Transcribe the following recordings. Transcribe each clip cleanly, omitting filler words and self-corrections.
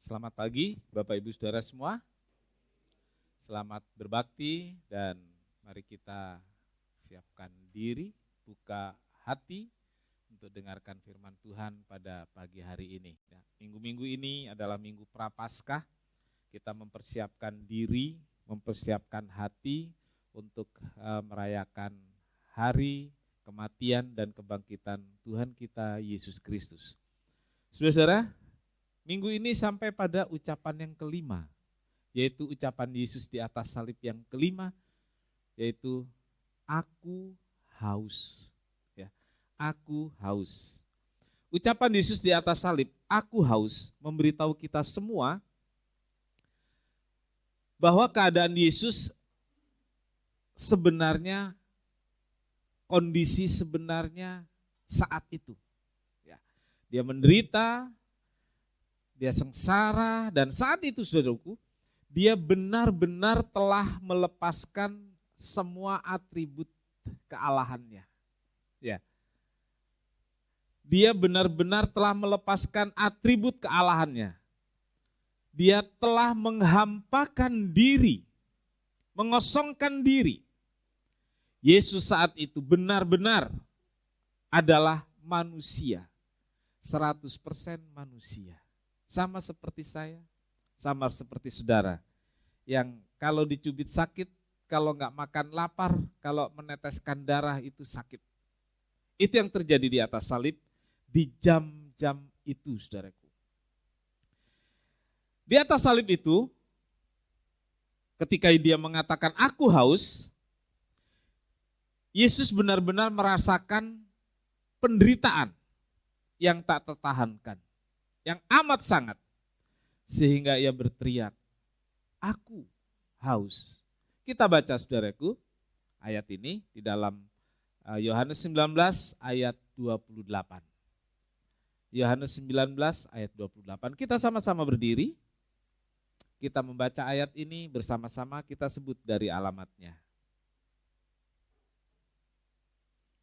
Selamat pagi Bapak Ibu Saudara semua. Selamat berbakti dan mari kita siapkan diri, buka hati untuk dengarkan firman Tuhan pada pagi hari ini. Minggu-minggu ini adalah minggu Prapaskah. Kita mempersiapkan diri, mempersiapkan hati untuk merayakan hari kematian dan kebangkitan Tuhan kita Yesus Kristus. Saudara-saudara, minggu ini sampai pada ucapan yang kelima, yaitu ucapan Yesus di atas salib yang kelima, yaitu aku haus. Ya, aku haus. Ucapan Yesus di atas salib, aku haus, memberitahu kita semua bahwa keadaan Yesus sebenarnya, kondisi sebenarnya saat itu. Ya, dia menderita, dia sengsara, dan saat itu saudaraku, dia benar-benar telah melepaskan semua atribut kealahannya. Ya. Dia benar-benar telah melepaskan atribut kealahannya. Dia telah menghampakan diri, mengosongkan diri. Yesus saat itu benar-benar adalah manusia, 100% manusia. Sama seperti saya, sama seperti saudara, yang kalau dicubit sakit, kalau nggak makan lapar, kalau meneteskan darah itu sakit. Itu yang terjadi di atas salib di jam-jam itu, saudaraku. Di atas salib itu, ketika dia mengatakan aku haus, Yesus benar-benar merasakan penderitaan yang tak tertahankan, yang amat sangat, sehingga ia berteriak, aku haus. Kita baca saudaraku ayat ini di dalam Yohanes 19 ayat 28. Yohanes 19 ayat 28. Kita sama-sama berdiri. Kita membaca ayat ini bersama-sama, kita sebut dari alamatnya.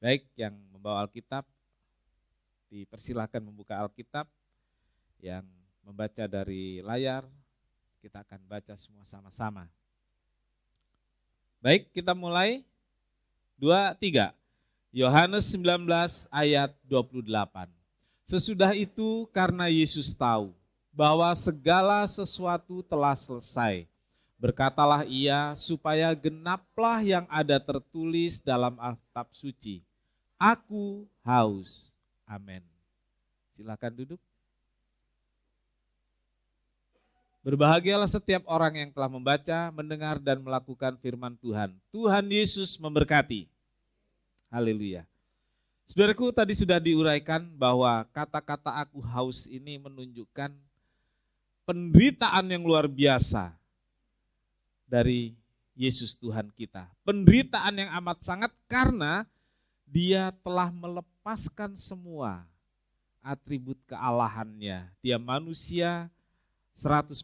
Baik, yang membawa Alkitab dipersilakan membuka Alkitab. Yang membaca dari layar, kita akan baca semua sama-sama. Baik, kita mulai. 2, 3. Yohanes 19 ayat 28. Sesudah itu karena Yesus tahu bahwa segala sesuatu telah selesai, berkatalah ia supaya genaplah yang ada tertulis dalam Alkitab suci. Aku haus. Amin. Silakan duduk. Berbahagialah setiap orang yang telah membaca, mendengar, dan melakukan firman Tuhan. Tuhan Yesus memberkati. Haleluya. Saudaraku, tadi sudah diuraikan bahwa kata-kata aku haus ini menunjukkan penderitaan yang luar biasa dari Yesus Tuhan kita. Penderitaan yang amat sangat karena dia telah melepaskan semua atribut kealahannya. Dia manusia 100%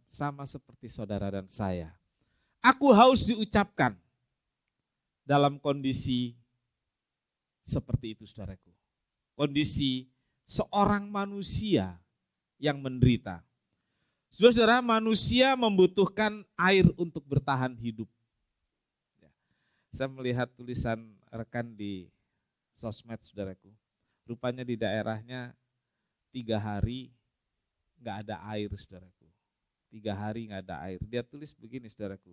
sama seperti saudara dan saya. Aku haus diucapkan dalam kondisi seperti itu, saudaraku. Kondisi seorang manusia yang menderita. Saudara-saudara, manusia membutuhkan air untuk bertahan hidup. Saya melihat tulisan rekan di sosmed, saudaraku. Rupanya di daerahnya 3 hari nggak ada air, saudaraku. 3 hari nggak ada air. Dia tulis begini, saudaraku.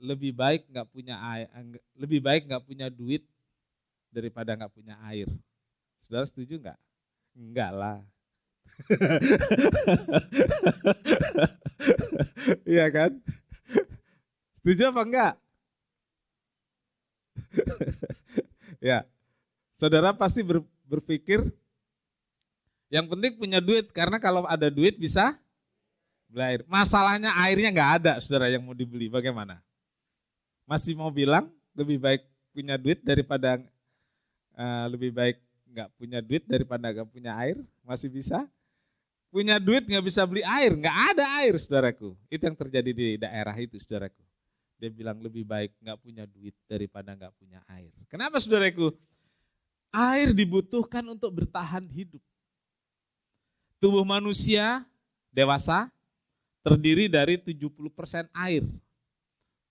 Lebih baik nggak punya air, lebih baik nggak punya duit daripada nggak punya air. Saudara setuju nggak? Enggak lah. Iya kan? Setuju apa enggak? Ya, saudara pasti berpikir yang penting punya duit, karena kalau ada duit bisa beli air. Masalahnya airnya nggak ada, saudara, yang mau dibeli. Bagaimana? Masih mau bilang lebih baik punya duit daripada lebih baik nggak punya duit daripada nggak punya air? Masih bisa? Punya duit nggak bisa beli air, nggak ada air, saudaraku. Itu yang terjadi di daerah itu, saudaraku. Dia bilang lebih baik nggak punya duit daripada nggak punya air. Kenapa, saudaraku? Air dibutuhkan untuk bertahan hidup. Tubuh manusia dewasa terdiri dari 70% air,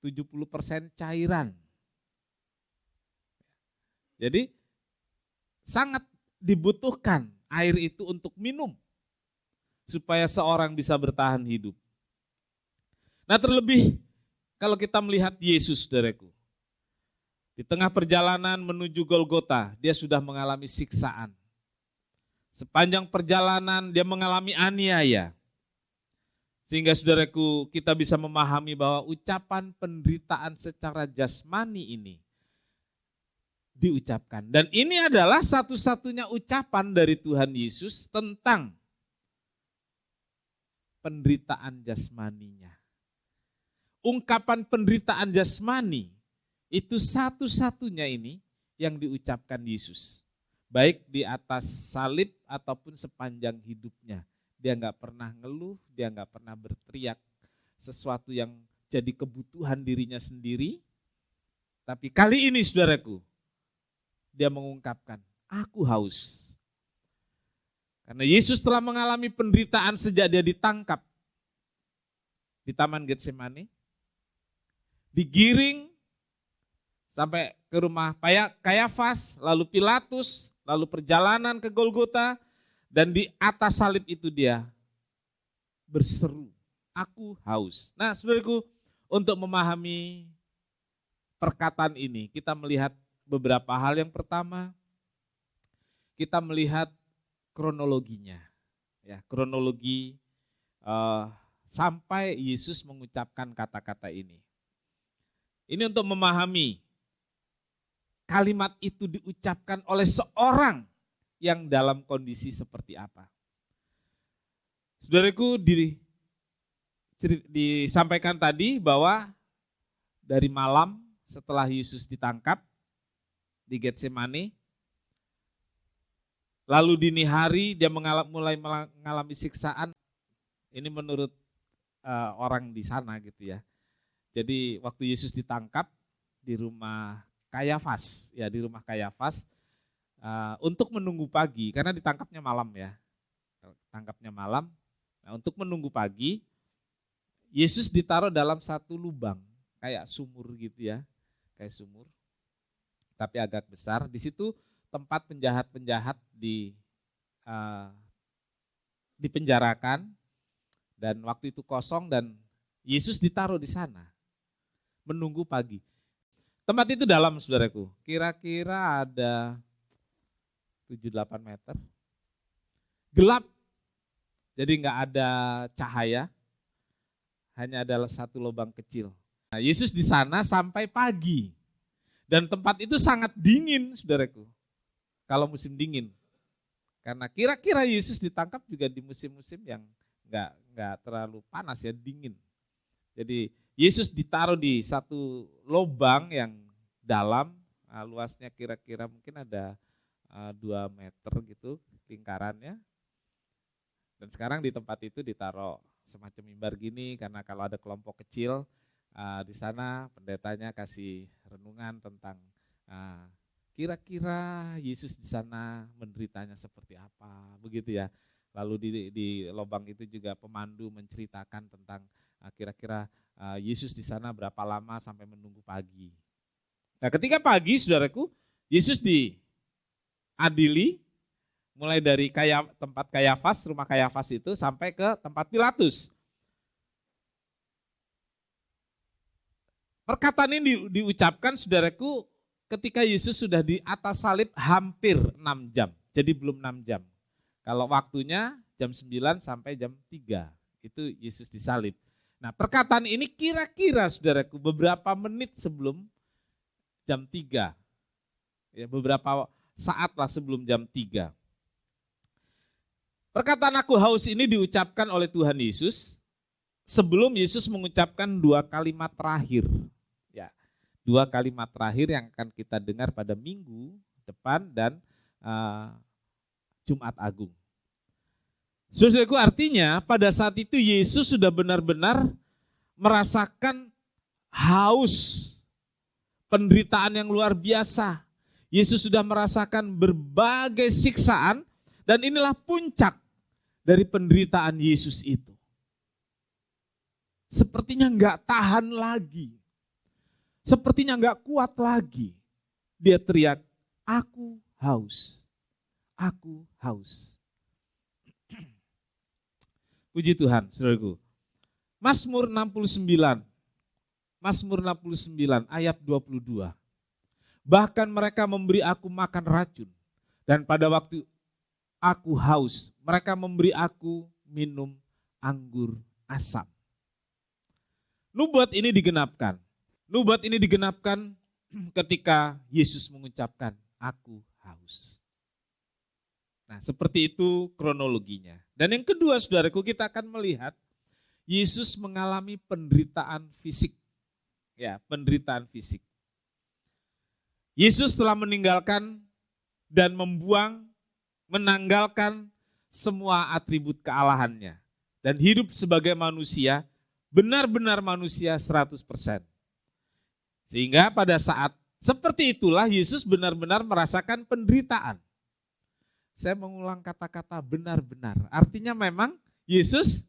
70% cairan. Jadi sangat dibutuhkan air itu untuk minum supaya seorang bisa bertahan hidup. Nah, terlebih kalau kita melihat Yesus, saudaraku, di tengah perjalanan menuju Golgota, dia sudah mengalami siksaan. Sepanjang perjalanan dia mengalami aniaya. Sehingga saudaraku, kita bisa memahami bahwa ucapan penderitaan secara jasmani ini diucapkan. Dan ini adalah satu-satunya ucapan dari Tuhan Yesus tentang penderitaan jasmaninya. Ungkapan penderitaan jasmani itu satu-satunya ini yang diucapkan Yesus. Baik di atas salib ataupun sepanjang hidupnya. Dia nggak pernah ngeluh, dia nggak pernah berteriak sesuatu yang jadi kebutuhan dirinya sendiri. Tapi kali ini saudaraku, dia mengungkapkan, aku haus. Karena Yesus telah mengalami penderitaan sejak dia ditangkap di Taman Getsemani. Digiring sampai ke rumah Kayafas, lalu Pilatus, lalu perjalanan ke Golgota, dan di atas salib itu dia berseru, aku haus. Nah saudaraku, untuk memahami perkataan ini, kita melihat beberapa hal. Yang pertama, kita melihat kronologinya. Ya, kronologi sampai Yesus mengucapkan kata-kata ini. Ini untuk memahami kalimat itu diucapkan oleh seorang yang dalam kondisi seperti apa. Saudaraku, disampaikan tadi bahwa dari malam setelah Yesus ditangkap di Getsemani, lalu dini hari dia mulai mengalami siksaan. Ini menurut orang di sana gitu ya. Jadi waktu Yesus ditangkap di rumah Kayafas, ya di rumah Kayafas, untuk menunggu pagi, karena ditangkapnya malam ya, tangkapnya malam. Nah, untuk menunggu pagi, Yesus ditaruh dalam satu lubang, kayak sumur gitu ya, kayak sumur, tapi agak besar. Di situ tempat penjahat-penjahat dipenjarakan, dan waktu itu kosong dan Yesus ditaruh di sana, menunggu pagi. Tempat itu dalam saudaraku, kira-kira ada 7-8 meter. Gelap, jadi nggak ada cahaya, hanya ada satu lubang kecil. Nah, Yesus di sana sampai pagi. Dan tempat itu sangat dingin saudaraku, kalau musim dingin. Karena kira-kira Yesus ditangkap juga di musim-musim yang nggak terlalu panas ya, dingin. Jadi Yesus ditaruh di satu lubang yang dalam, luasnya kira-kira mungkin ada 2 meter gitu lingkarannya. Dan sekarang di tempat itu ditaruh semacam mimbar gini, karena kalau ada kelompok kecil di sana pendetanya kasih renungan tentang kira-kira Yesus di sana menderitanya seperti apa, begitu ya. Lalu di lubang itu juga pemandu menceritakan tentang kira-kira Yesus di sana berapa lama sampai menunggu pagi. Nah, ketika pagi, saudaraku, Yesus diadili mulai dari tempat Kayafas, rumah Kayafas itu sampai ke tempat Pilatus. Perkataan ini diucapkan, saudaraku, ketika Yesus sudah di atas salib hampir 6 jam. Jadi belum 6 jam. Kalau waktunya jam 9 sampai jam 3, itu Yesus disalib. Nah, perkataan ini kira-kira saudaraku beberapa menit sebelum jam 3. Ya, beberapa saat lah sebelum jam 3. Perkataan aku haus ini diucapkan oleh Tuhan Yesus sebelum Yesus mengucapkan 2 kalimat terakhir. Ya, 2 kalimat terakhir yang akan kita dengar pada minggu depan dan Jumat Agung. Saudaraku, artinya pada saat itu Yesus sudah benar-benar merasakan haus, penderitaan yang luar biasa. Yesus sudah merasakan berbagai siksaan, dan inilah puncak dari penderitaan Yesus itu. Sepertinya nggak tahan lagi. Sepertinya nggak kuat lagi. Dia teriak, aku haus. Aku haus. Puji Tuhan, saudaraku. Mazmur 69. Mazmur 69 ayat 22. Bahkan mereka memberi aku makan racun. Dan pada waktu aku haus, mereka memberi aku minum anggur asam. Nubuat ini digenapkan. Nubuat ini digenapkan ketika Yesus mengucapkan, aku haus. Nah, seperti itu kronologinya. Dan yang kedua, saudaraku, kita akan melihat Yesus mengalami penderitaan fisik. Ya, penderitaan fisik. Yesus telah meninggalkan dan membuang, menanggalkan semua atribut kealahannya. Dan hidup sebagai manusia, benar-benar manusia 100%. Sehingga pada saat seperti itulah Yesus benar-benar merasakan penderitaan. Saya mengulang kata-kata benar-benar. Artinya memang Yesus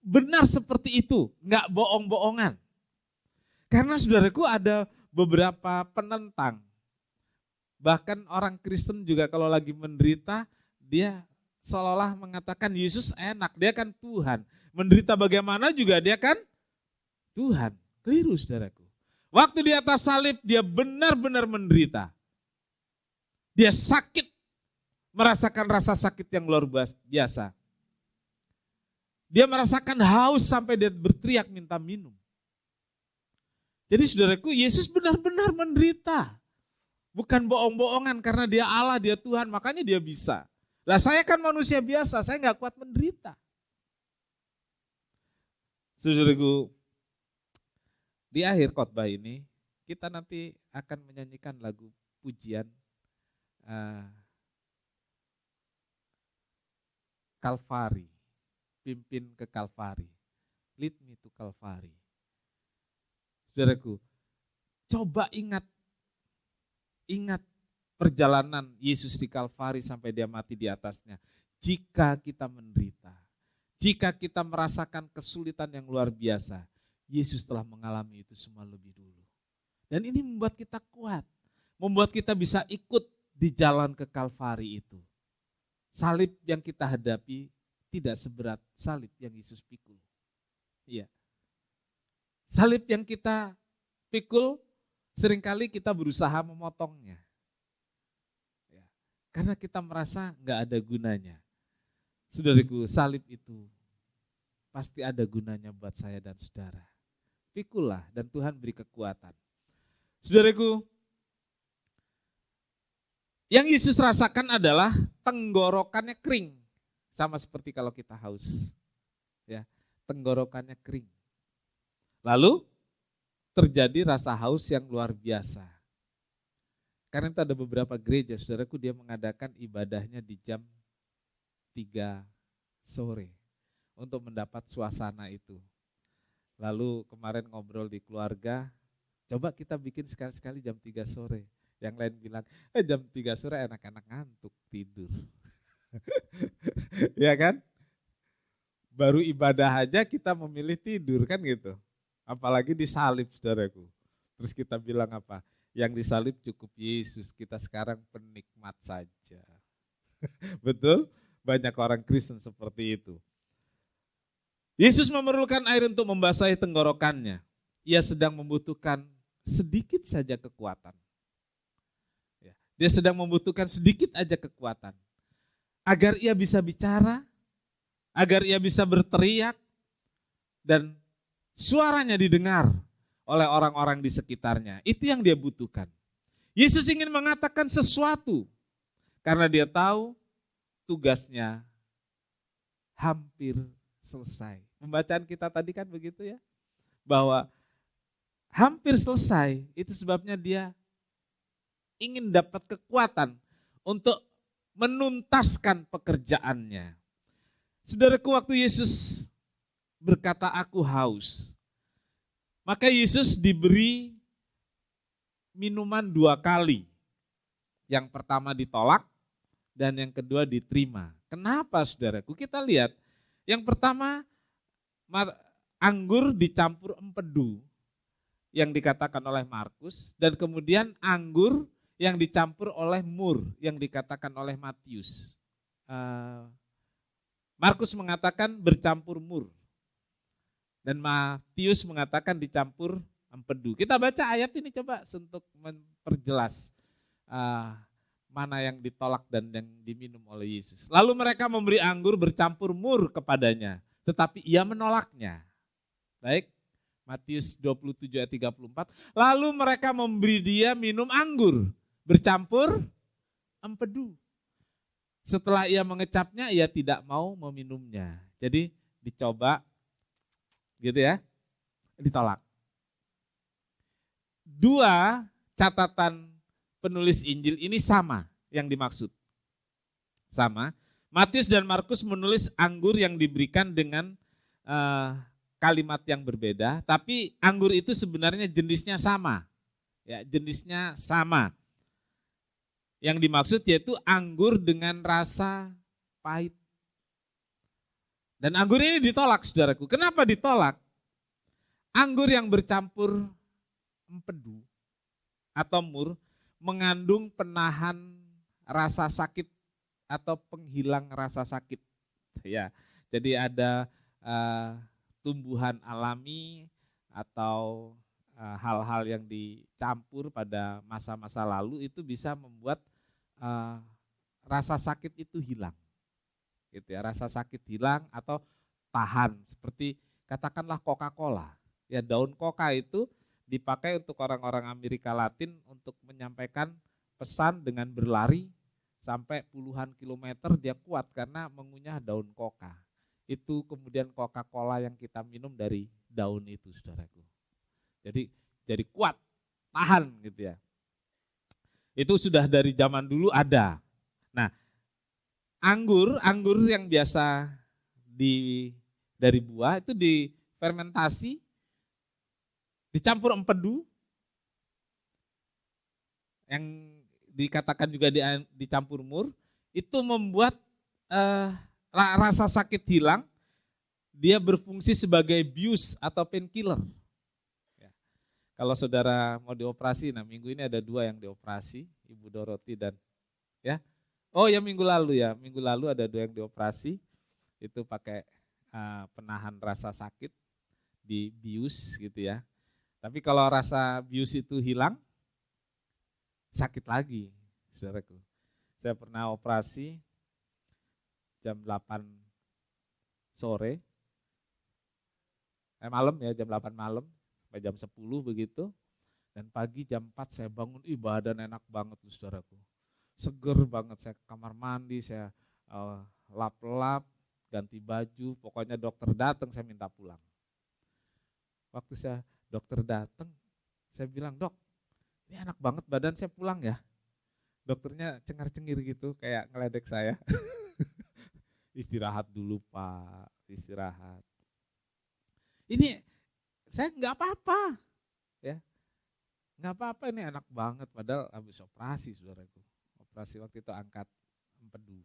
benar seperti itu, enggak bohong-bohongan. Karena saudaraku ada beberapa penentang. Bahkan orang Kristen juga kalau lagi menderita, dia seolah-olah mengatakan Yesus enak, dia kan Tuhan. Menderita bagaimana juga dia kan Tuhan. Keliru, saudaraku. Waktu di atas salib dia benar-benar menderita. Dia sakit, merasakan rasa sakit yang luar biasa. Dia merasakan haus sampai dia berteriak minta minum. Jadi saudaraku, Yesus benar-benar menderita. Bukan bohong-bohongan karena dia Allah, dia Tuhan, makanya dia bisa. Lah saya kan manusia biasa, saya nggak kuat menderita. Saudaraku, di akhir khotbah ini kita nanti akan menyanyikan lagu pujian Kalvari, pimpin ke Kalvari, lead me to Kalvari. Saudaraku, coba ingat perjalanan Yesus di Kalvari sampai dia mati di atasnya. Jika kita menderita, jika kita merasakan kesulitan yang luar biasa, Yesus telah mengalami itu semua lebih dulu. Dan ini membuat kita kuat, membuat kita bisa ikut di jalan ke Kalvari itu. Salib yang kita hadapi tidak seberat salib yang Yesus pikul. Iya. Salib yang kita pikul, seringkali kita berusaha memotongnya. Ya, karena kita merasa nggak ada gunanya. Saudaraku, salib itu pasti ada gunanya buat saya dan saudara. Pikullah dan Tuhan beri kekuatan. Saudaraku, yang Yesus rasakan adalah tenggorokannya kering. Sama seperti kalau kita haus. Ya, tenggorokannya kering. Lalu terjadi rasa haus yang luar biasa. Karena itu ada beberapa gereja, saudaraku, dia mengadakan ibadahnya di jam 3 sore untuk mendapat suasana itu. Lalu kemarin ngobrol di keluarga, coba kita bikin sekali-sekali jam 3 sore. Yang lain bilang, jam 3 sore enak-enak ngantuk, tidur. Ya kan? Baru ibadah aja kita memilih tidur kan gitu. Apalagi disalib, saudaraku. Terus kita bilang apa? Yang disalib cukup Yesus, kita sekarang penikmat saja. Betul? Banyak orang Kristen seperti itu. Yesus memerlukan air untuk membasahi tenggorokannya. Ia sedang membutuhkan sedikit saja kekuatan. Dia sedang membutuhkan sedikit aja kekuatan. Agar ia bisa bicara, agar ia bisa berteriak, dan suaranya didengar oleh orang-orang di sekitarnya. Itu yang dia butuhkan. Yesus ingin mengatakan sesuatu, karena dia tahu tugasnya hampir selesai. Pembacaan kita tadi kan begitu ya, bahwa hampir selesai, itu sebabnya dia ingin dapat kekuatan untuk menuntaskan pekerjaannya. Saudaraku, waktu Yesus berkata aku haus, maka Yesus diberi minuman 2 kali. Yang pertama ditolak dan yang kedua diterima. Kenapa saudaraku? Kita lihat. Yang pertama, anggur dicampur empedu yang dikatakan oleh Markus, dan kemudian anggur yang dicampur oleh mur yang dikatakan oleh Matius. Markus mengatakan bercampur mur dan Matius mengatakan dicampur empedu. Kita baca ayat ini coba untuk memperjelas mana yang ditolak dan yang diminum oleh Yesus. Lalu mereka memberi anggur bercampur mur kepadanya, tetapi ia menolaknya. Baik, Matius 27 ayat 34. Lalu mereka memberi dia minum anggur bercampur empedu. Setelah ia mengecapnya, ia tidak mau meminumnya. Jadi dicoba, gitu ya, ditolak. Dua catatan penulis Injil ini sama yang dimaksud. Sama. Matius dan Markus menulis anggur yang diberikan dengan kalimat yang berbeda, tapi anggur itu sebenarnya jenisnya sama. Ya, jenisnya sama. Yang dimaksud yaitu anggur dengan rasa pahit. Dan anggur ini ditolak, saudaraku. Kenapa ditolak? Anggur yang bercampur empedu atau mur mengandung penahan rasa sakit atau penghilang rasa sakit. Ya, jadi ada tumbuhan alami atau hal-hal yang dicampur pada masa-masa lalu itu bisa membuat rasa sakit itu hilang. Gitu ya, rasa sakit hilang atau tahan, seperti katakanlah Coca-Cola. Ya, daun coca itu dipakai untuk orang-orang Amerika Latin untuk menyampaikan pesan dengan berlari sampai puluhan kilometer dia kuat karena mengunyah daun coca. Itu kemudian Coca-Cola yang kita minum dari daun itu, saudaraku. Jadi kuat, tahan gitu ya. Itu sudah dari zaman dulu ada. Nah, anggur yang biasa dari buah itu difermentasi, dicampur empedu, yang dikatakan juga dicampur mur, itu membuat rasa sakit hilang. Dia berfungsi sebagai bius atau painkiller. Ya. Kalau saudara mau dioperasi, nah minggu ini ada 2 yang dioperasi, Ibu Doroti dan ya. Oh ya minggu lalu ada 2 yang dioperasi, itu pakai penahan rasa sakit di bius gitu ya. Tapi kalau rasa bius itu hilang, sakit lagi, saudaraku. Saya pernah operasi jam 8 sore, malam ya, jam 8 malam, sampai jam 10 begitu. Dan pagi jam 4 saya bangun, badan enak banget saudaraku. Seger banget, saya ke kamar mandi, saya lap-lap, ganti baju, pokoknya dokter datang saya minta pulang. Waktu dokter datang, saya bilang, "Dok, ini enak banget badan, saya pulang ya." Dokternya cengar-cengir gitu, kayak ngeledek saya. Istirahat dulu Pak, istirahat. Ini saya nggak apa-apa, ya, nggak apa-apa, ini enak banget. Padahal habis operasi, saudaraku. Operasi waktu itu angkat empedu.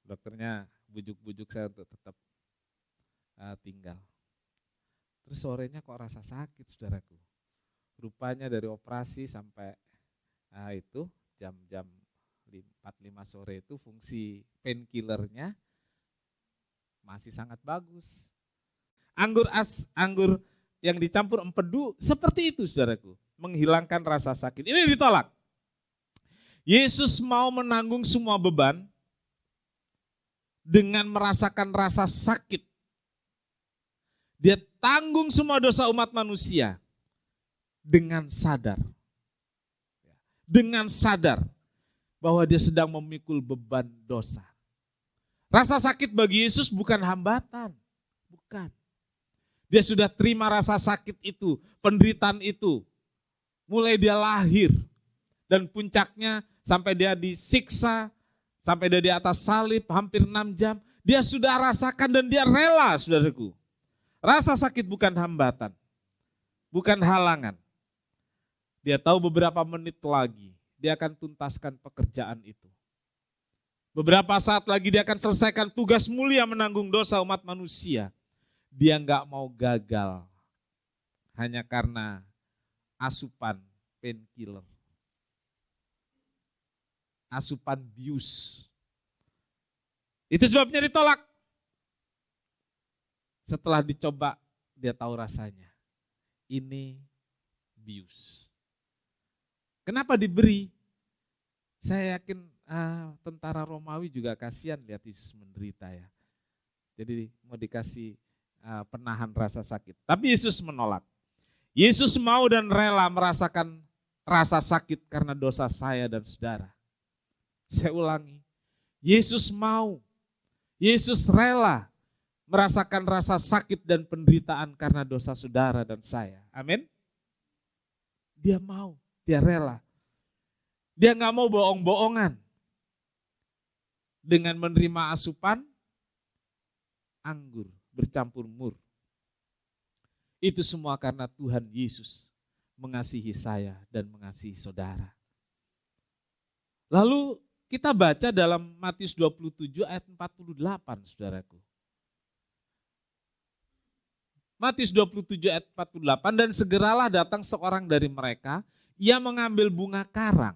Dokternya bujuk-bujuk saya untuk tetap tinggal. Terus sorenya kok rasa sakit, saudaraku. Rupanya dari operasi sampai itu jam-jam 4-5 sore itu fungsi painkillernya masih sangat bagus. Anggur yang dicampur empedu seperti itu, saudaraku, menghilangkan rasa sakit. Ini ditolak. Yesus mau menanggung semua beban dengan merasakan rasa sakit. Dia tanggung semua dosa umat manusia dengan sadar. Dengan sadar bahwa dia sedang memikul beban dosa. Rasa sakit bagi Yesus bukan hambatan. Bukan. Dia sudah terima rasa sakit itu, penderitaan itu. Mulai dia lahir. Dan puncaknya sampai dia disiksa, sampai dia di atas salib hampir 6 jam. Dia sudah rasakan dan dia rela, saudaraku. Rasa sakit bukan hambatan, bukan halangan. Dia tahu beberapa menit lagi dia akan tuntaskan pekerjaan itu. Beberapa saat lagi dia akan selesaikan tugas mulia menanggung dosa umat manusia. Dia nggak mau gagal hanya karena asupan painkiller, asupan bius. Itu sebabnya ditolak. Setelah dicoba, dia tahu rasanya. Ini bius. Kenapa diberi? Saya yakin tentara Romawi juga kasihan lihat Yesus menderita ya. Jadi mau dikasih penahan rasa sakit. Tapi Yesus menolak. Yesus mau dan rela merasakan rasa sakit karena dosa saya dan saudara. Saya ulangi. Yesus mau. Yesus rela merasakan rasa sakit dan penderitaan karena dosa saudara dan saya. Amin. Dia mau, dia rela. Dia nggak mau bohong-bohongan dengan menerima asupan anggur bercampur mur. Itu semua karena Tuhan Yesus mengasihi saya dan mengasihi saudara. Lalu kita baca dalam Matius 27 ayat 48, saudaraku. Matius 27 ayat 48, dan segeralah datang seorang dari mereka, ia mengambil bunga karang,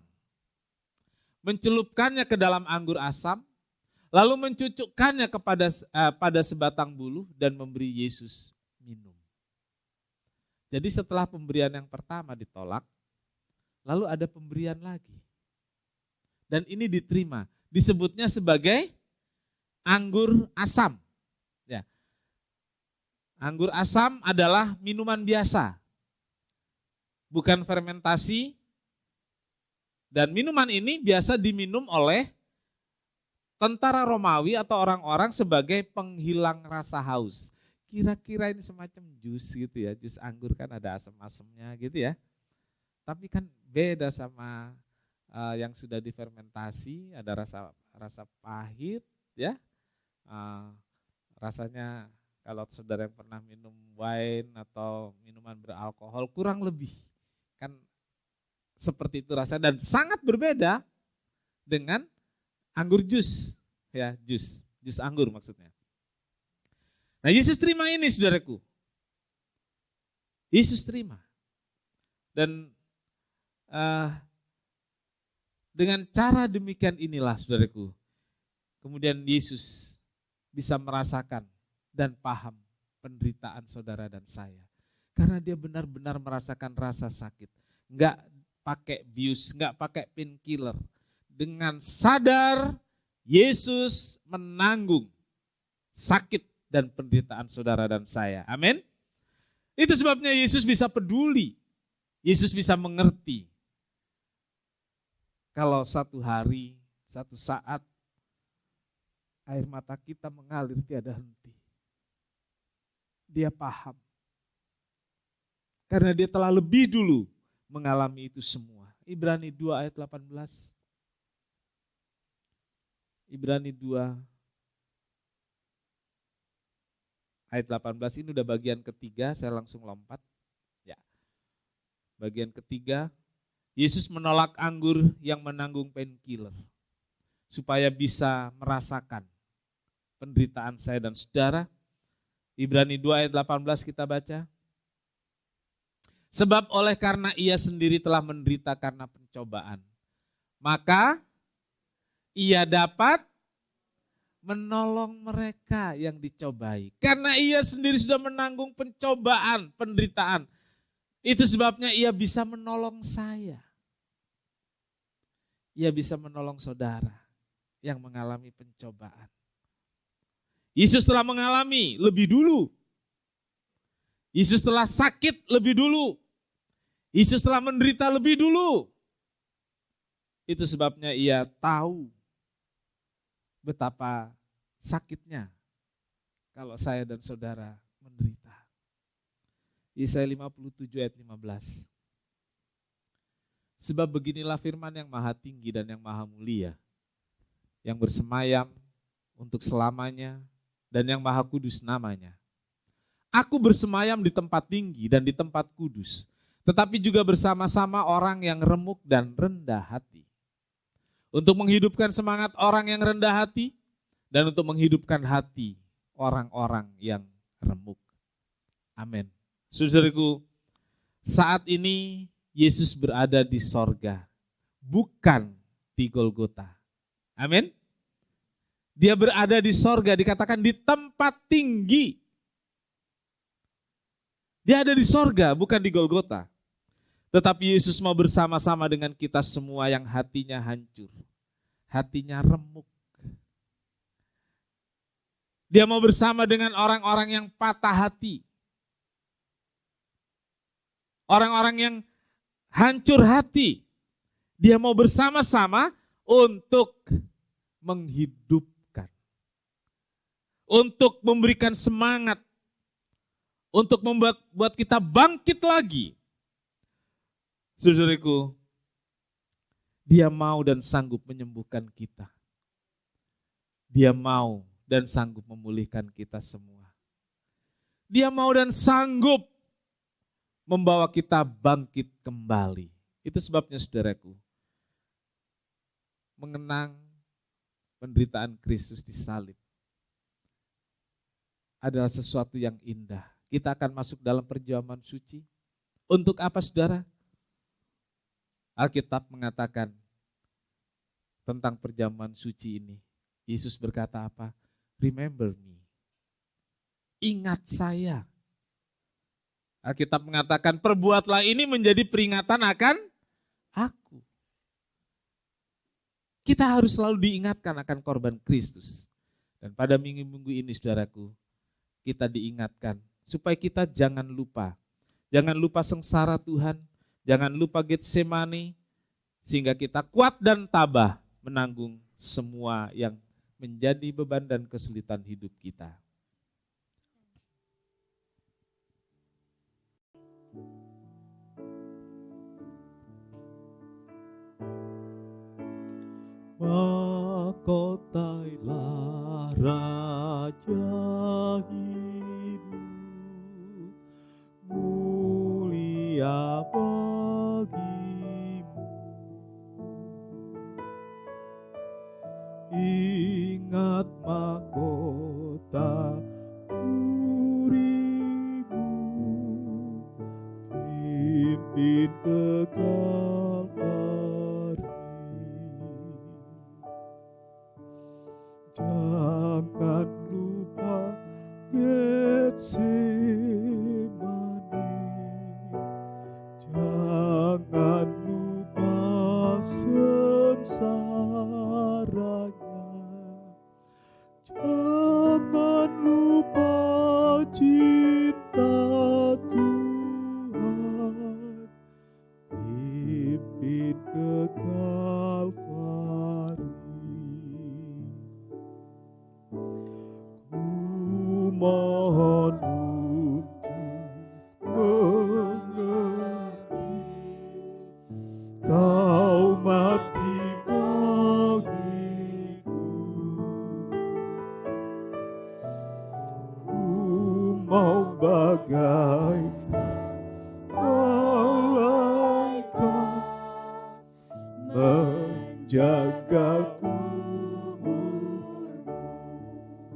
mencelupkannya ke dalam anggur asam, lalu mencucukkannya pada sebatang buluh dan memberi Yesus minum. Jadi setelah pemberian yang pertama ditolak, lalu ada pemberian lagi. Dan ini diterima, disebutnya sebagai anggur asam. Ya. Anggur asam adalah minuman biasa, bukan fermentasi. Dan minuman ini biasa diminum oleh tentara Romawi atau orang-orang sebagai penghilang rasa haus. Kira-kira ini semacam jus gitu ya, jus anggur kan ada asam-asamnya gitu ya. Tapi kan beda sama yang sudah difermentasi, ada rasa pahit ya. Rasanya kalau saudara yang pernah minum wine atau minuman beralkohol kurang lebih kan seperti itu rasanya, dan sangat berbeda dengan anggur jus, ya jus anggur maksudnya. Nah Yesus terima ini saudaraku, Yesus terima, dan dengan cara demikian inilah saudaraku, kemudian Yesus bisa merasakan dan paham penderitaan saudara dan saya, karena dia benar-benar merasakan rasa sakit, enggak pakai bius, enggak pakai painkiller. Dengan sadar Yesus menanggung sakit dan penderitaan saudara dan saya. Amin. Itu sebabnya Yesus bisa peduli. Yesus bisa mengerti. Kalau satu hari, satu saat air mata kita mengalir tiada henti. Dia paham. Karena dia telah lebih dulu mengalami itu semua. Ibrani 2 ayat 18. Ibrani 2 ayat 18 ini udah bagian ketiga, saya langsung lompat. Ya. Bagian ketiga, Yesus menolak anggur yang menanggung painkiller supaya bisa merasakan penderitaan saya dan saudara. Ibrani 2 ayat 18 kita baca. Sebab oleh karena ia sendiri telah menderita karena pencobaan, maka ia dapat menolong mereka yang dicobai. Karena ia sendiri sudah menanggung pencobaan, penderitaan. Itu sebabnya ia bisa menolong saya. Ia bisa menolong saudara yang mengalami pencobaan. Yesus telah mengalami lebih dulu. Yesus telah sakit lebih dulu. Yesus telah menderita lebih dulu. Itu sebabnya ia tahu betapa sakitnya kalau saya dan saudara menderita. Yesaya 57 ayat 15. Sebab beginilah firman yang maha tinggi dan yang maha mulia, yang bersemayam untuk selamanya dan yang maha kudus namanya. Aku bersemayam di tempat tinggi dan di tempat kudus, tetapi juga bersama-sama orang yang remuk dan rendah hati. untuk menghidupkan semangat orang yang rendah hati, dan untuk menghidupkan hati orang-orang yang remuk. Amin. Saudaraku, saat ini Yesus berada di sorga, bukan di Golgota. Amin. Dia berada di sorga, dikatakan di tempat tinggi. Dia ada di sorga, bukan di Golgota. Tetapi Yesus mau bersama-sama dengan kita semua yang hatinya hancur, hatinya remuk. Dia mau bersama dengan orang-orang yang patah hati, orang-orang yang hancur hati. Dia mau bersama-sama untuk menghidupkan, untuk memberikan semangat, untuk membuat kita bangkit lagi. Saudaraku, Dia mau dan sanggup menyembuhkan kita. Dia mau dan sanggup memulihkan kita semua. Dia mau dan sanggup membawa kita bangkit kembali. Itu sebabnya saudaraku, mengenang penderitaan Kristus di salib adalah sesuatu yang indah. Kita akan masuk dalam perjamuan suci. Untuk apa saudara? Alkitab mengatakan tentang perjamuan suci ini. Yesus berkata apa? Remember me. Ingat saya. Alkitab mengatakan perbuatlah ini menjadi peringatan akan aku. Kita harus selalu diingatkan akan korban Kristus. Dan pada minggu-minggu ini saudaraku, kita diingatkan supaya kita jangan lupa. Jangan lupa sengsara Tuhan, jangan lupa Getsemani, sehingga kita kuat dan tabah menanggung semua yang menjadi beban dan kesulitan hidup kita. Mahkotailah Raja hidup, mulia bagimu. Ingat mahkota urimu, pimpin ke Kalvari. Jangan lupa Getsemani, jangan lupa sengsaranya, jangan lupa cinta Tuhan, pimpin ke Kalvari. Mohon untuk mengerti, Kau mati bagiku. Ku mau bagaikan malaikat menjagaku.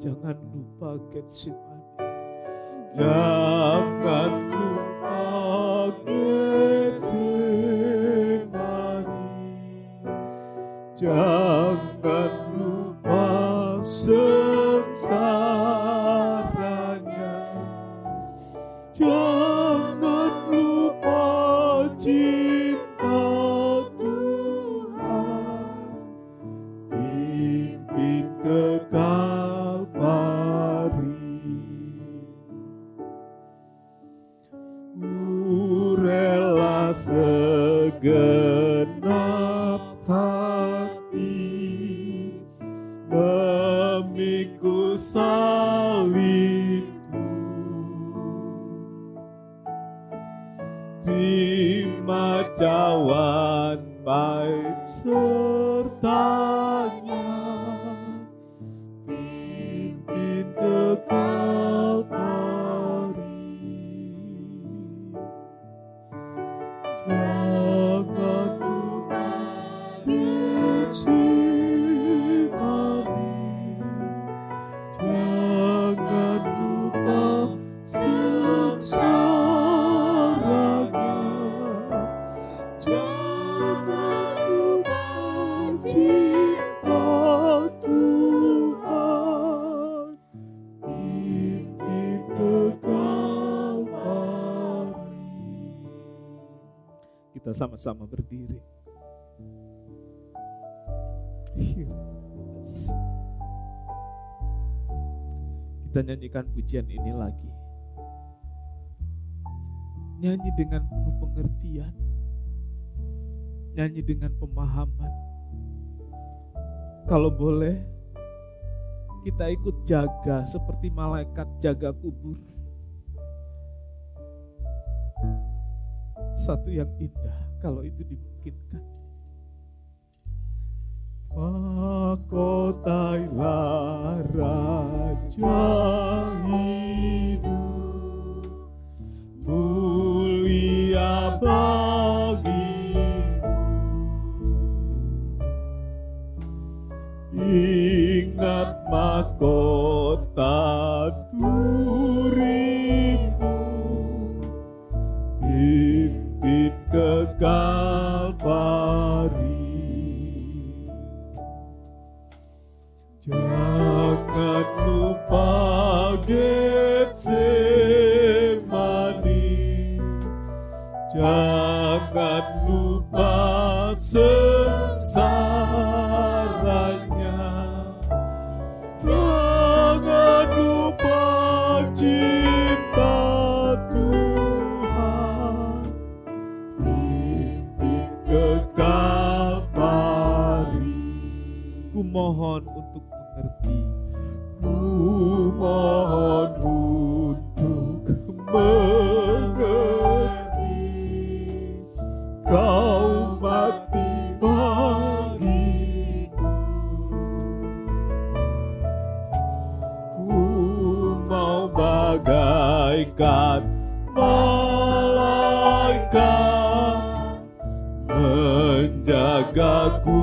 Jangan lupa Getsemani, jangan lupa Getsemani, jangan lupa sengsaranya, jangan lupa cinta Tuhan, pimpin ke segenap hati memikul salibku. Terima cawan baik sertanya, pimpin ke Kalvari. Jangan lupa Yesus. cinta Tuhan, pimpin ke Kalvari. Kita sama-sama berdiri. Kita nyanyikan pujian ini lagi. Nyanyi dengan penuh pengertian. Nyanyi dengan pemahaman. Kalau boleh, kita ikut jaga seperti malaikat jaga kubur. Satu yang indah kalau itu dimungkinkan. Mahkotailah Raja hidup, mulia bagimu. Ingat mahkota durimu, pimpin ke Kalvari. Jangan lupa Getsemani, jangan lupa sengsaranya, jangan lupa cinta Tuhan, pimpin ke Kalvari. Ku mohon untuk mengerti. Ku mohon untuk mengerti, Kau mati bagiku. Ku mau bagaikan malaikat menjagaku.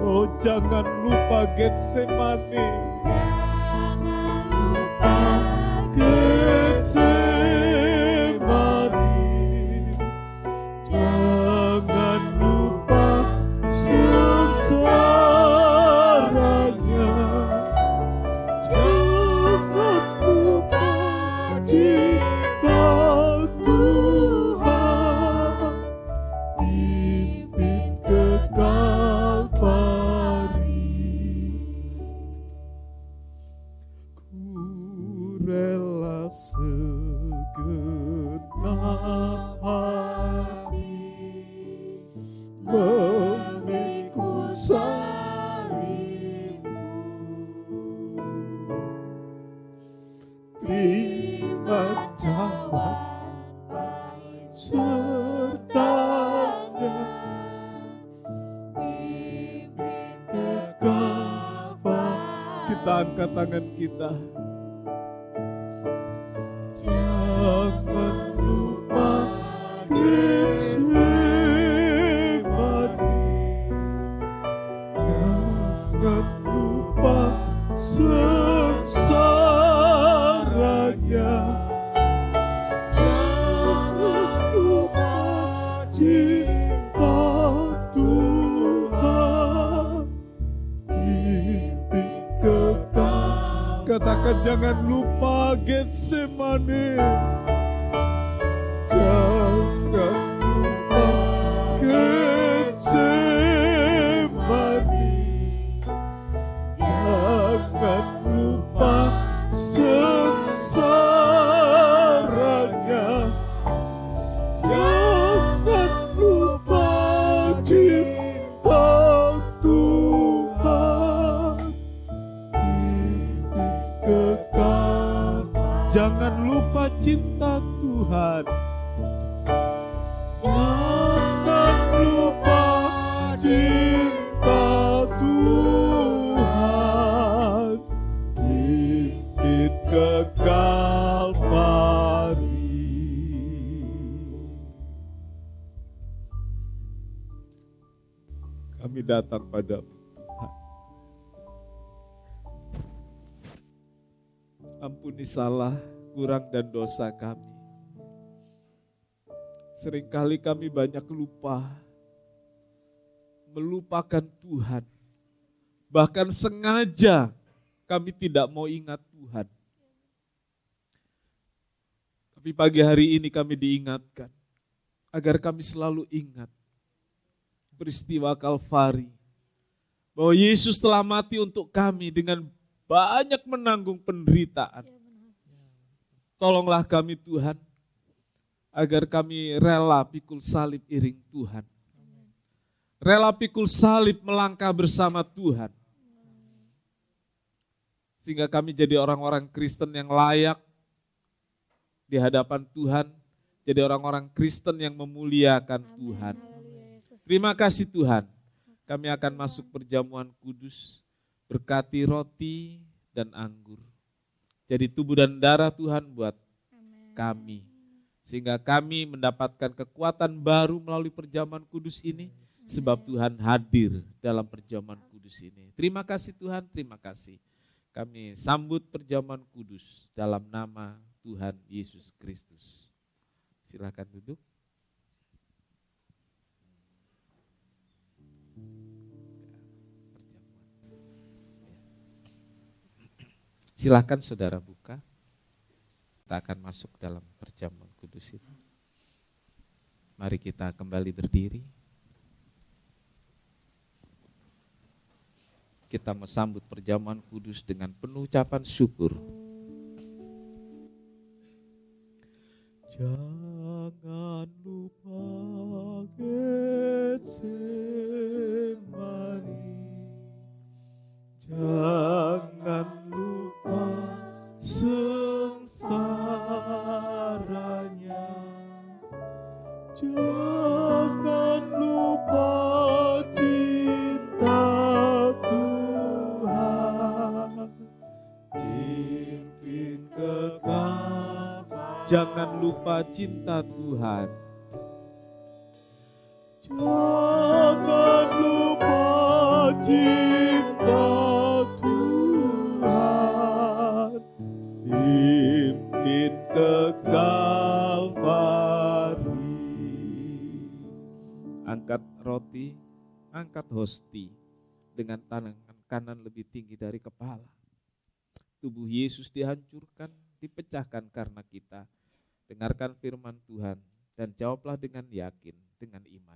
Oh, jangan lupa Getsemani, jangan lupa Getsemani, jangan lupa sengsaranya, jangan lupa cinta Tuhan, pimpin ke rela segenap hati memikul salibmu. Terima jawaban sertanya, pimpin ke Kalvari. Kita angkat tangan kita. Jangan lupa Getsemani, jangan lupa sengsaranya, jangan lupa cinta Tuhan, pimpin ke Kalvari. Katakan jangan lupa Getsemani. Jangan lupa Getsemani, jangan lupa sengsaranya, jangan lupa cinta Tuhan, pimpin ke Kalvari. Jangan lupa cinta Tuhan. Jangan lupa cinta Tuhan, pimpin ke Kalvari. Kami datang padamu Tuhan. Ampuni salah, kurang dan dosa kami. Seringkali kami banyak lupa melupakan Tuhan. Bahkan sengaja kami tidak mau ingat Tuhan. Tapi pagi hari ini kami diingatkan agar kami selalu ingat peristiwa Kalvari. Bahwa Yesus telah mati untuk kami dengan banyak menanggung penderitaan. Tolonglah kami Tuhan, agar kami rela pikul salib iring Tuhan. Rela pikul salib melangkah bersama Tuhan. Sehingga kami jadi orang-orang Kristen yang layak di hadapan Tuhan. Jadi orang-orang Kristen yang memuliakan Tuhan. Terima kasih Tuhan. Kami akan masuk perjamuan kudus. Berkati roti dan anggur. Jadi tubuh dan darah Tuhan buat kami. Sehingga kami mendapatkan kekuatan baru melalui perjamuan kudus ini. Sebab Tuhan hadir dalam perjamuan kudus ini. Terima kasih Tuhan, terima kasih. Kami sambut perjamuan kudus dalam nama Tuhan Yesus Kristus. Silakan duduk. Silakan saudara buka. Kita akan masuk dalam perjamuan kudus ini. Mari kita kembali berdiri. Kita mesambut perjamuan kudus dengan penuh ucapan syukur. Jangan lupa Getsemani, jangan lupa sengsaranya, jangan lupa cinta Tuhan, pimpin ke Jangan lupa cinta Tuhan. Jangan lupa cinta Tuhan, pimpin ke Kalvari. Angkat roti, angkat hosti dengan tangan kanan lebih tinggi dari kepala. Tubuh Yesus dihancurkan, dipecahkan karena kita. Dengarkan firman Tuhan dan jawablah dengan yakin, dengan iman.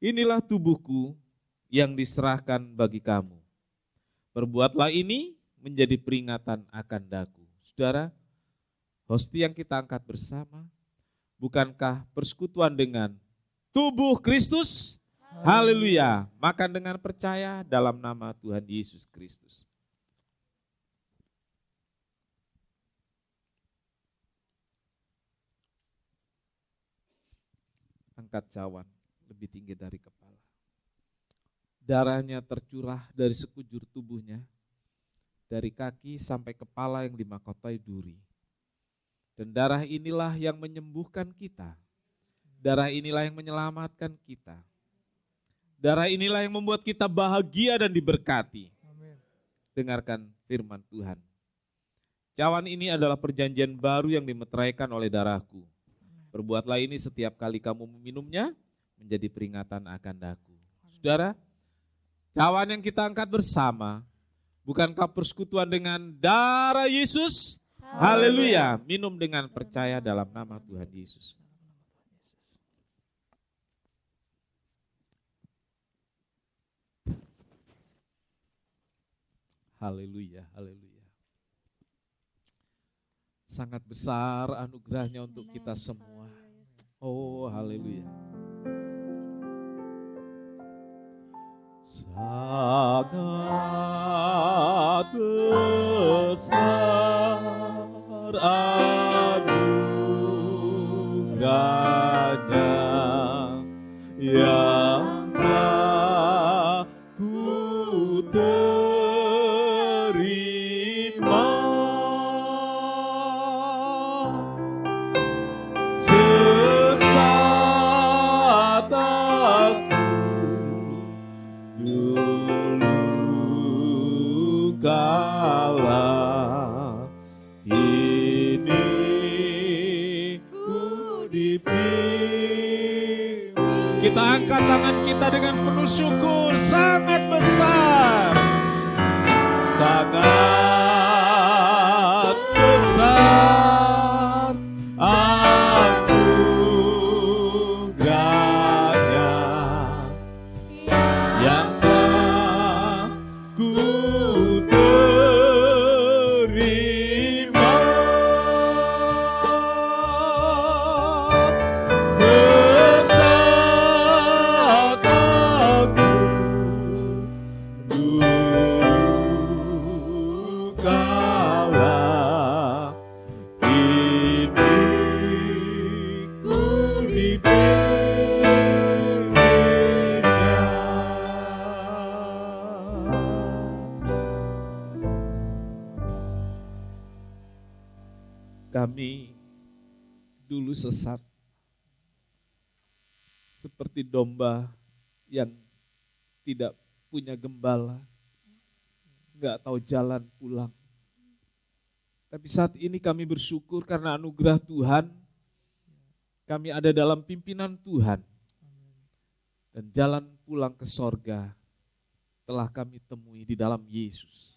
Inilah tubuhku yang diserahkan bagi kamu. Perbuatlah ini menjadi peringatan akan daku. Saudara, hosti yang kita angkat bersama, bukankah persekutuan dengan tubuh Kristus? Haleluya. Makan dengan percaya dalam nama Tuhan Yesus Kristus. Angkat cawan lebih tinggi dari kepala. Darahnya tercurah dari sekujur tubuhnya, dari kaki sampai kepala yang dimahkotai duri. Dan darah inilah yang menyembuhkan kita. Darah inilah yang menyelamatkan kita. Darah inilah yang membuat kita bahagia dan diberkati. Dengarkan firman Tuhan. Cawan ini adalah perjanjian baru yang dimeteraikan oleh darahku. Perbuatlah ini setiap kali kamu meminumnya, menjadi peringatan akan daku. Saudara, cawan yang kita angkat bersama, bukankah persekutuan dengan darah Yesus? Haleluya. Minum dengan percaya dalam nama Tuhan Yesus. Haleluya, haleluya. Sangat besar anugerahnya untuk kita semua. Oh, haleluya. Sangat besar anugerahnya yang aku terima. Sesat aku dulu kala, ini ku dipilih kita angkat tangan kita dengan penuh syukur sangat besar. Sangat besar anugerahnya yang telah ku terima. Sesat aku dulu kala, kini ku Kami dulu sesat seperti domba yang tidak punya gembala, nggak tahu jalan pulang. Tapi saat ini kami bersyukur karena anugerah Tuhan, kami ada dalam pimpinan Tuhan. Dan jalan pulang ke sorga telah kami temui di dalam Yesus.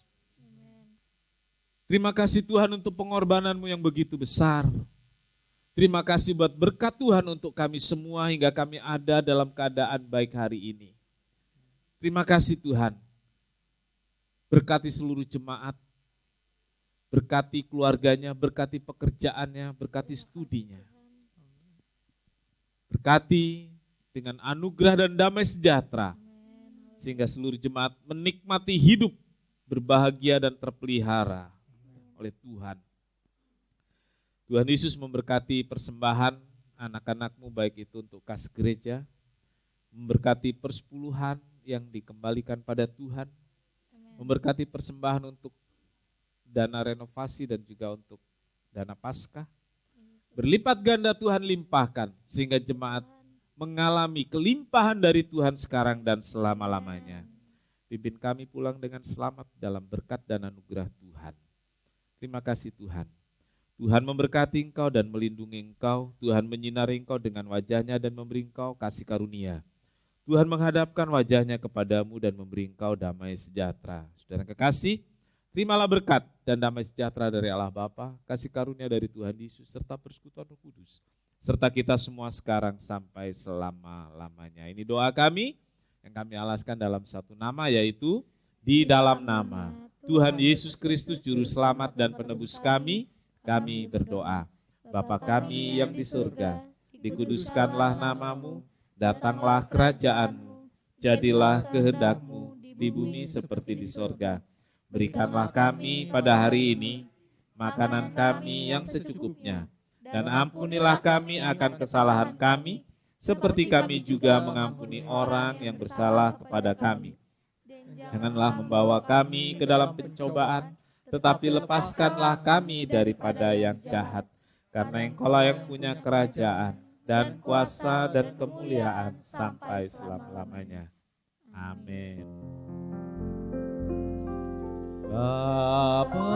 Terima kasih Tuhan untuk pengorbananmu yang begitu besar. Terima kasih buat berkat Tuhan untuk kami semua hingga kami ada dalam keadaan baik hari ini. Terima kasih Tuhan. Berkati seluruh jemaat, berkati keluarganya, berkati pekerjaannya, berkati studinya. Berkati dengan anugerah dan damai sejahtera, sehingga seluruh jemaat menikmati hidup berbahagia dan terpelihara oleh Tuhan. Tuhan Yesus memberkati persembahan anak-anakmu baik itu untuk kas gereja, memberkati persepuluhan yang dikembalikan pada Tuhan, memberkati persembahan untuk dana renovasi dan juga untuk dana Paskah. Berlipat ganda Tuhan limpahkan sehingga jemaat mengalami kelimpahan dari Tuhan sekarang dan selama-lamanya. Pimpin kami pulang dengan selamat dalam berkat dan anugerah Tuhan. Terima kasih Tuhan. Tuhan memberkati engkau dan melindungi engkau. Tuhan menyinari engkau dengan wajahnya dan memberi engkau kasih karunia. Tuhan menghadapkan wajahnya kepadamu dan memberi engkau damai sejahtera. Saudara kekasih, terimalah berkat dan damai sejahtera dari Allah Bapa, kasih karunia dari Tuhan Yesus, serta persekutuan Roh Kudus, serta kita semua sekarang sampai selama-lamanya. Ini doa kami yang kami alaskan dalam satu nama, yaitu di dalam nama Tuhan Yesus Kristus Juru Selamat dan Penebus kami berdoa. Bapa kami yang di surga, dikuduskanlah namamu, datanglah kerajaanmu, jadilah kehendak-Mu di bumi seperti di sorga. Berikanlah kami pada hari ini makanan kami yang secukupnya, dan ampunilah kami akan kesalahan kami, seperti kami juga mengampuni orang yang bersalah kepada kami. Janganlah membawa kami ke dalam pencobaan, tetapi lepaskanlah kami daripada yang jahat. Karena Engkaulah yang punya kerajaan dan kuasa dan kemuliaan sampai selama-lamanya. Amin. Bapa,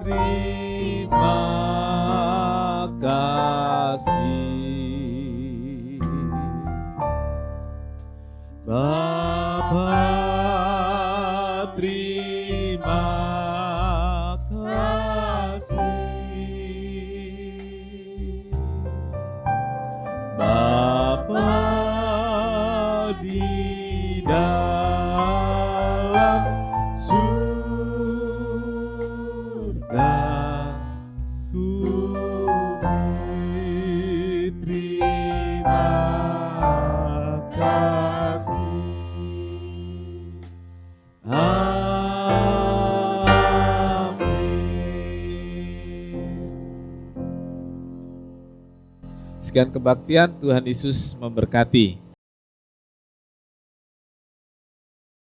terima kasih. Bapa, terima kasih. Bapa di dalam surga, ku berterima kasih. Sekian kebaktian, Tuhan Yesus memberkati.